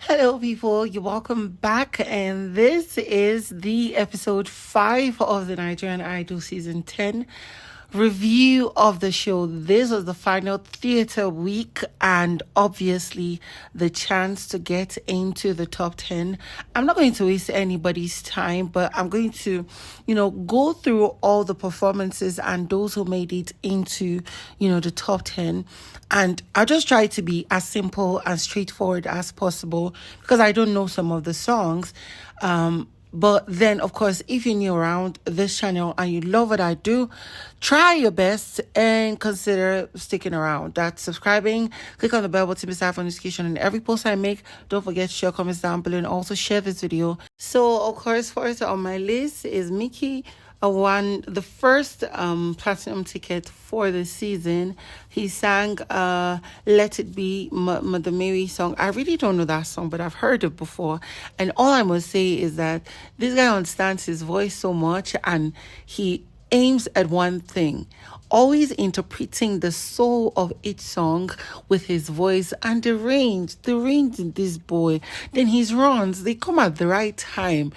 Hello, people. You're welcome back, and this is the episode 5 of the Nigerian Idol season 10 review of the show. This was the final theater week, and obviously the chance to get into the top 10. I'm not going to waste anybody's time, but I'm going to, go through all the performances and those who made it into, the top 10. And I'll just try to be as simple and straightforward as possible because I don't know some of the songs. But then, of course, if you're new around this channel and you love what I do, try your best and consider sticking around. That's subscribing. Click on the bell button beside for notification and every post I make. Don't forget to share comments down below and also share this video. So, of course, first on my list is Mickey. Won the first platinum ticket for the season. He sang Let It Be, Mother Mary song. I really don't know that song, but I've heard it before. And all I must say is that this guy understands his voice so much and he aims at one thing, always interpreting the soul of each song with his voice and the range in this boy. Then his runs, they come at the right time.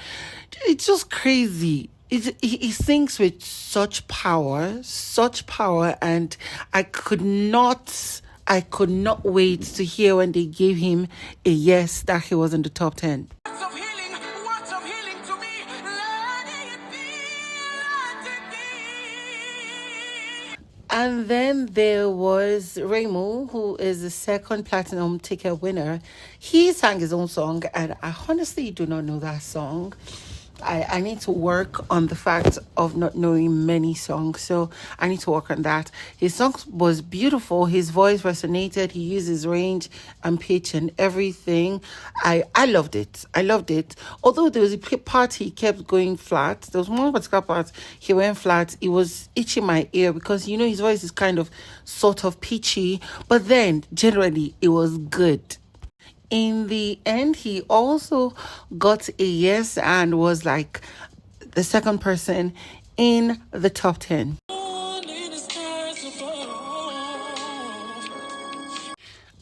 It's just crazy. He sings with such power, and I could not wait to hear when they gave him a yes that he was in the top 10. And then there was Ramo, who is the second platinum ticket winner. He sang his own song, and I honestly do not know that song. I need to work on the fact of not knowing many songs, so I need to work on that. His song was beautiful. His voice resonated. He used his range and pitch and everything. I loved it. Although there was a part he kept going flat. There was one particular part he went flat. It was itching my ear because, his voice is kind of sort of pitchy. But then, generally, it was good. In the end, he also got a yes and was like the second person in the top 10.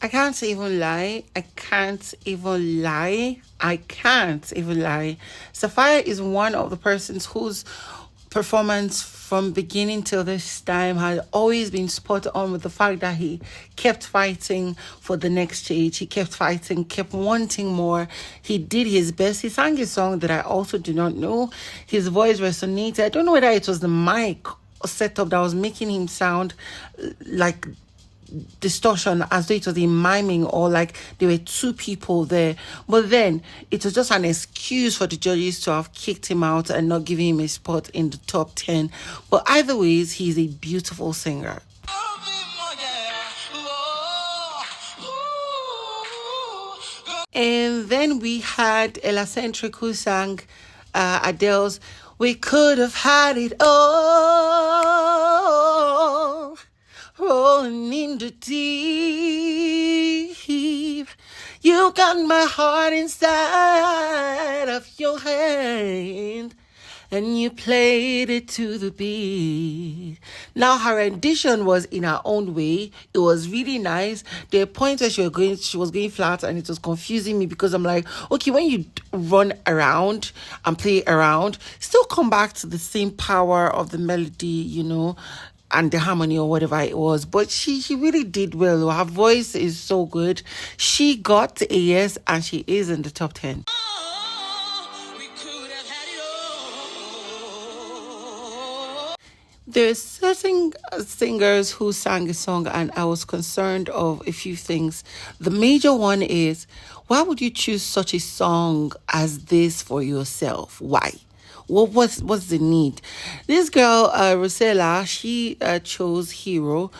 I can't even lie. Safia is one of the persons whose performance from beginning till this time had always been spot on with the fact that he kept fighting for the next stage. He kept fighting, kept wanting more. He did his best. He sang a song that I also do not know. His voice resonated. I don't know whether it was the mic setup that was making him sound like distortion, as though it was a miming or like there were two people there. But then it was just an excuse for the judges to have kicked him out and not giving him a spot in the top 10. But either ways, he's a beautiful singer. And then we had Elentra, who sang Adele's We Could Have Had It All, rolling in the deep. You got my heart inside of your hand, and you played it to the beat. Now, her rendition was in her own way. It was really nice. There were points where she was going flat, and it was confusing me because I'm like, okay, when you run around and play around, still come back to the same power of the melody, and the harmony or whatever it was. But she really did well. Her voice is so good. She got a yes and she is in the top 10. There's certain singers who sang a song and I was concerned of a few things. The major one is, why would you choose such a song as this for yourself? Why? What's the need? This girl, Rosella, she chose Hero.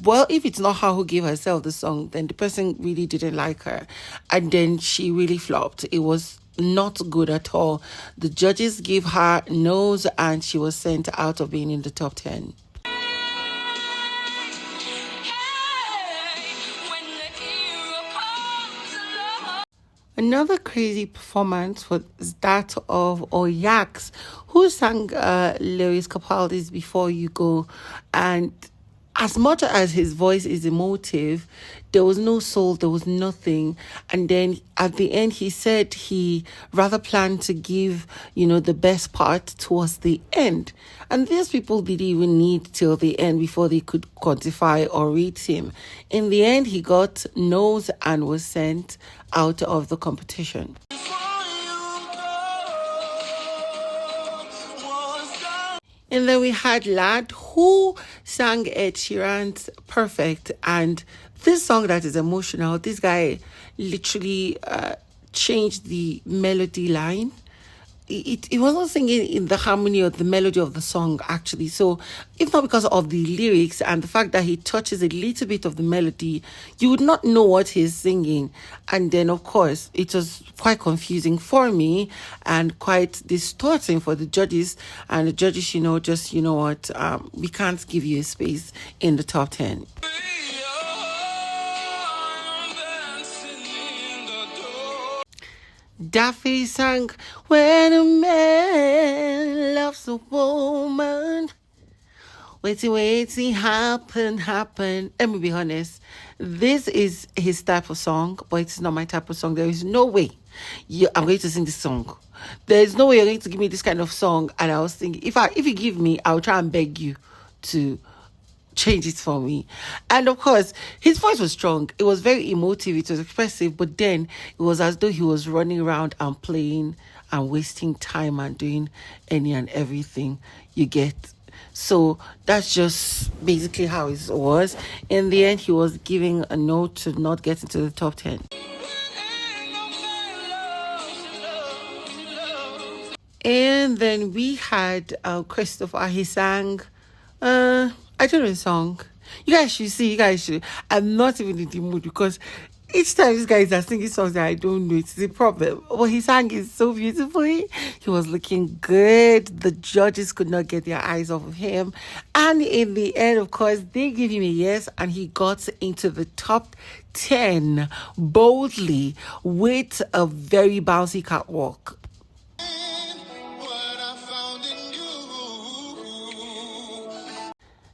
Well, if it's not her who gave herself the song, then the person really didn't like her. And then she really flopped. It was not good at all. The judges gave her no's and she was sent out of being in the top 10. Another crazy performance was that of Oyaks, who sang Lewis Capaldi's Before You Go. And as much as his voice is emotive, there was no soul, there was nothing. And then at the end, he said he rather planned to give, the best part towards the end. And these people didn't even need till the end before they could quantify or rate him. In the end, he got no's and was sent out of the competition. And then we had Lad, who sang Ed Sheeran's Perfect. And this song that is emotional, this guy literally changed the melody line. It wasn't singing in the harmony or the melody of the song, actually. So if not because of the lyrics and the fact that he touches a little bit of the melody, you would not know what he's singing. And then, of course, it was quite confusing for me and quite distorting for the judges. And the judges, we can't give you a space in the top 10. Daffy sang, "When a man loves a woman, waiting, happen. Let me be honest. This is his type of song, but it's not my type of song. There is no way I'm going to sing this song. There is no way you're going to give me this kind of song. And I was thinking, if you give me, I'll try and beg you to change it for me. And of course, his voice was strong. It was very emotive. It was expressive. But then it was as though he was running around and playing and wasting time and doing any and everything you get. So that's just basically how it was. In the end, he was giving a note to not get into the top 10. And then we had Christopher. He sang, I don't know the song. You guys should. I'm not even in the mood because each time these guys are singing songs that I don't know, it's a problem. But he sang it so beautifully. He was looking good. The judges could not get their eyes off of him. And in the end, of course, they gave him a yes, and he got into the top 10 boldly with a very bouncy catwalk.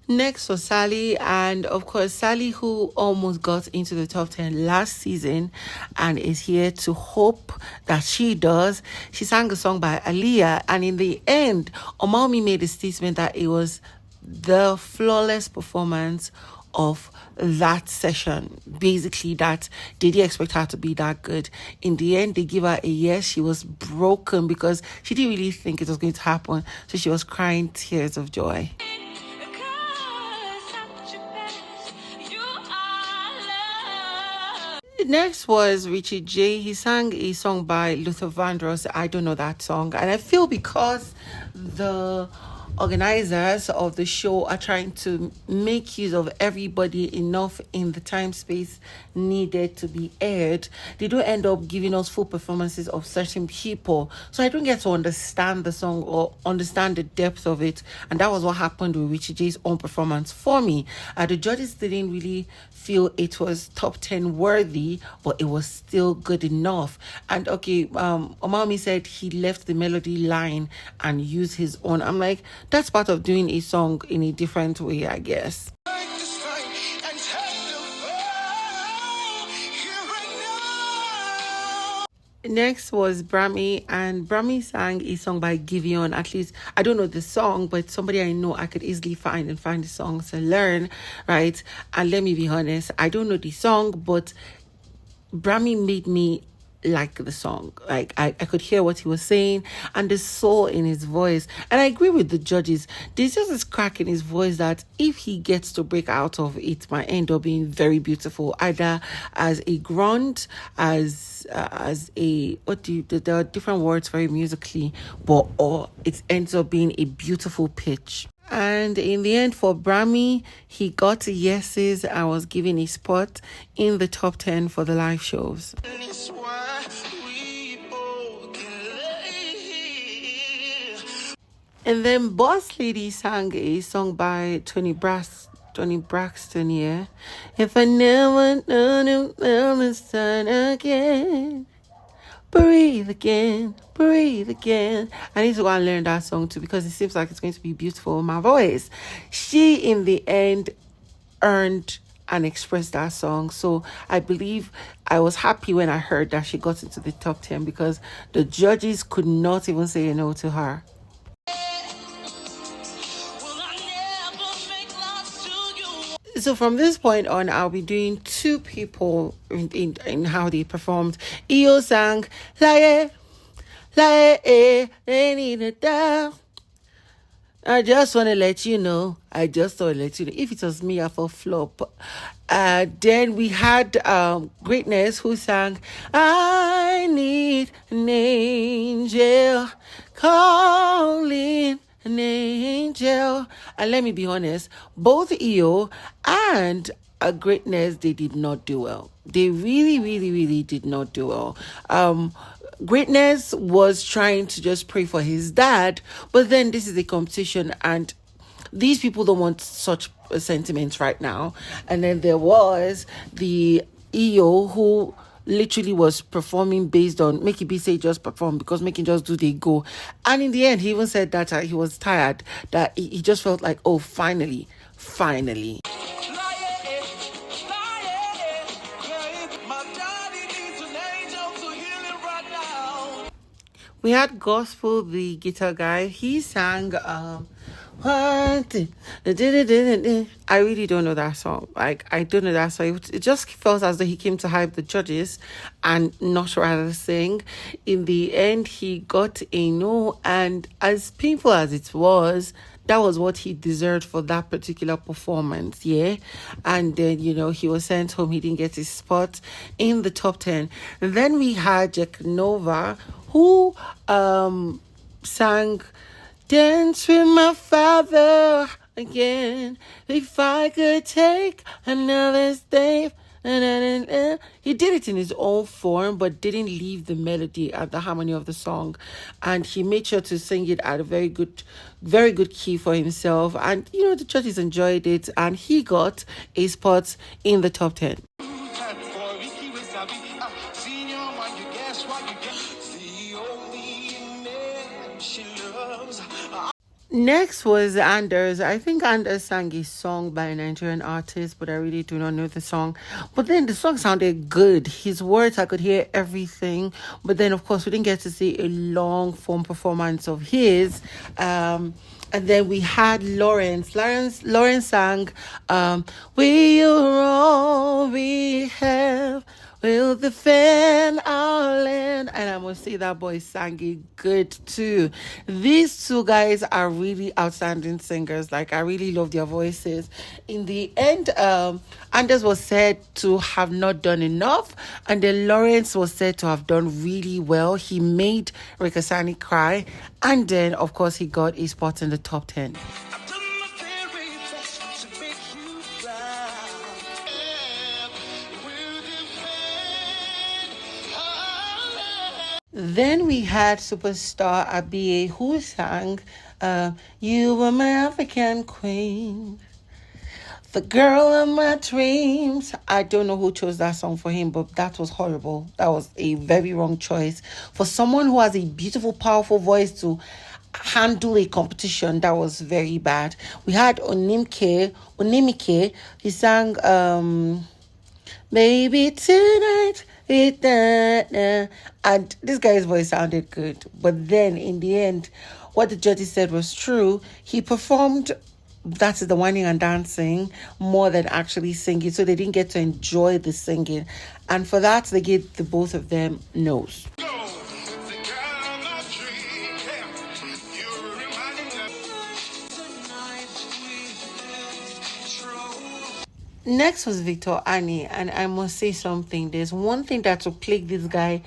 Next was Sally, and of course Sally, who almost got into the top 10 last season and is here to hope that she does. She sang a song by Aaliyah, and in the end, omawumi made a statement that it was the flawless performance of that session. Basically, that they didn't expect her to be that good. In the end, they give her a yes. She was broken because she didn't really think it was going to happen, so she was crying tears of joy. Next was Richie J. He sang a song by Luther Vandross. I don't know that song. And I feel because the organizers of the show are trying to make use of everybody enough in the time space needed to be aired, they don't end up giving us full performances of certain people. So I don't get to understand the song or understand the depth of it. And that was what happened with Richie J's own performance for me. The judges didn't really feel it was top 10 worthy, but it was still good enough. And okay, omawumi said he left the melody line and used his own. I'm like, that's part of doing a song in a different way, I guess. Next was Brammy, and Brammy sang a song by Giveon. At least I don't know the song, but somebody I know I could easily find the songs to learn, right? And let me be honest, I don't know the song, but Brammy made me like the song. Like I could hear what he was saying and the soul in his voice. And I agree with the judges. There's just this crack in his voice that if he gets to break out of it, might end up being very beautiful, either as a grunt, as a there are different words for it musically, but or it ends up being a beautiful pitch. And in the end, for Brammy, he got yeses and was given a spot in the top 10 for the live shows. And then Boss Lady sang a song by Tony Braxton, yeah. If I never know this time again, breathe again. I need to go and learn that song too because it seems like it's going to be beautiful in my voice. She, in the end, earned and expressed that song. So I believe I was happy when I heard that she got into the top 10 because the judges could not even say a no to her. So from this point on, I'll be doing two people in how they performed. Iyo sang "Lie, lie, they need a dove." I just want to let you know. If it was me, I for flop. Then we had Greatness who sang "I Need an Angel Calling an Angel." And let me be honest, both EO and Greatness, they did not do well. They really, really, really did not do well. Greatness was trying to just pray for his dad, but then this is a competition and these people don't want such sentiments right now. And then there was the EO who literally was performing based on make it be say just perform because making just do they go. And in the end, he even said that he was tired, that he just felt like, oh, finally. We had Gospel, the guitar guy. He sang what? I really don't know that song. Like, I don't know that song. It just felt as though he came to hype the judges and not rather sing. In the end, he got a no, and as painful as it was, that was what he deserved for that particular performance, yeah. And then, he was sent home. He didn't get his spot in the top 10. And then we had Jack Nova, who sang "Dance with My Father Again, if I could take another step." He did it in his own form, but didn't leave the melody at the harmony of the song, and he made sure to sing it at a very good key for himself. And the judges enjoyed it, and he got a spot in the top 10. Next was Anders. I think Anders sang a song by a Nigerian artist, but I really do not know the song. But then the song sounded good. His words, I could hear everything. But then, of course, we didn't get to see a long form performance of his. And then we had Lawrence. Lawrence sang, "We'll all we have. We'll defend our land." And I must say that boy sang it good too. These two guys are really outstanding singers. Like, I really love their voices. In the end, Anders was said to have not done enough, and then Lawrence was said to have done really well. He made Richasani cry, and then, of course, he got a spot in the top 10. Then we had superstar Abiye, who sang "You Were My African Queen, the girl of my dreams." I don't know who chose that song for him, but that was horrible. That was a very wrong choice. For someone who has a beautiful, powerful voice to handle a competition, that was very bad. We had Onimike. He sang "Maybe Tonight." And this guy's voice sounded good, but then in the end, what the judges said was true. He performed, that is the whining and dancing, more than actually singing, so they didn't get to enjoy the singing, and for that they gave the both of them no's. Next was Victor Ani, and I must say something. There's one thing that will plague this guy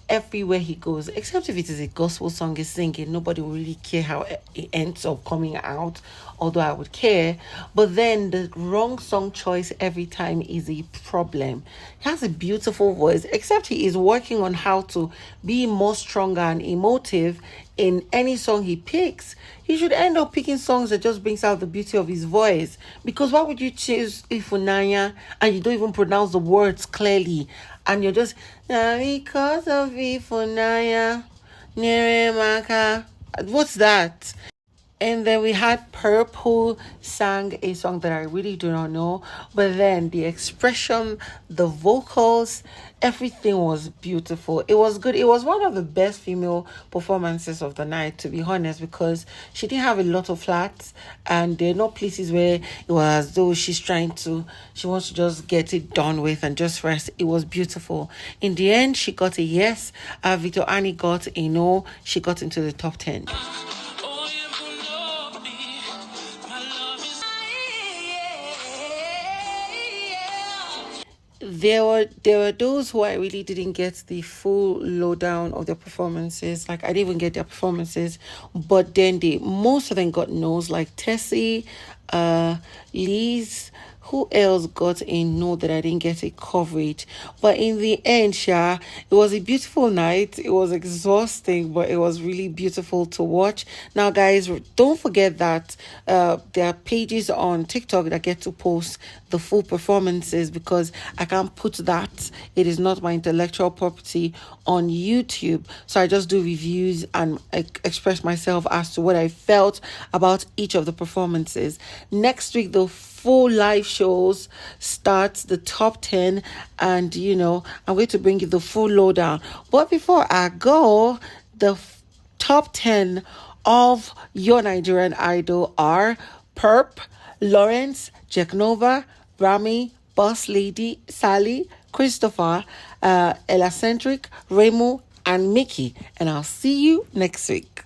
everywhere he goes, except if it is a gospel song he's singing. Nobody will really care how it ends up coming out, although I would care. But then the wrong song choice every time is a problem. He has a beautiful voice, except he is working on how to be more stronger and emotive in any song he picks. He should end up picking songs that just brings out the beauty of his voice. Because why would you choose Ifunanya and you don't even pronounce the words clearly? And you're just, because of Ifunanya, Neremaka. What's that? And then we had Perp, who sang a song that I really do not know. But then the expression, the vocals, everything was beautiful. It was good. It was one of the best female performances of the night, to be honest, because she didn't have a lot of flats, and there are no places where it was as though she wants to just get it done with and just rest. It was beautiful. In the end, she got a yes. Victor Annie got a no. She got into the top 10. There were those who I really didn't get the full lowdown of their performances. Like, I didn't even get their performances, but then most of them got no's, like Tessie, Liz. Who else got a no that I didn't get a coverage? But in the end, Sha, it was a beautiful night. It was exhausting, but it was really beautiful to watch. Now, guys, don't forget that there are pages on TikTok that get to post the full performances, because I can't put that. It is not my intellectual property on YouTube. So I just do reviews and express myself as to what I felt about each of the performances. Next week, the full live shows starts, the top 10, and I'm going to bring you the full lowdown. But before I go, the top 10 of Your Nigerian Idol are Perp, Lawrence, Jack Nova, Brammy, Boss Lady, Sally, Christopher, Elacentric, Ramo, and Mickey. And I'll see you next week.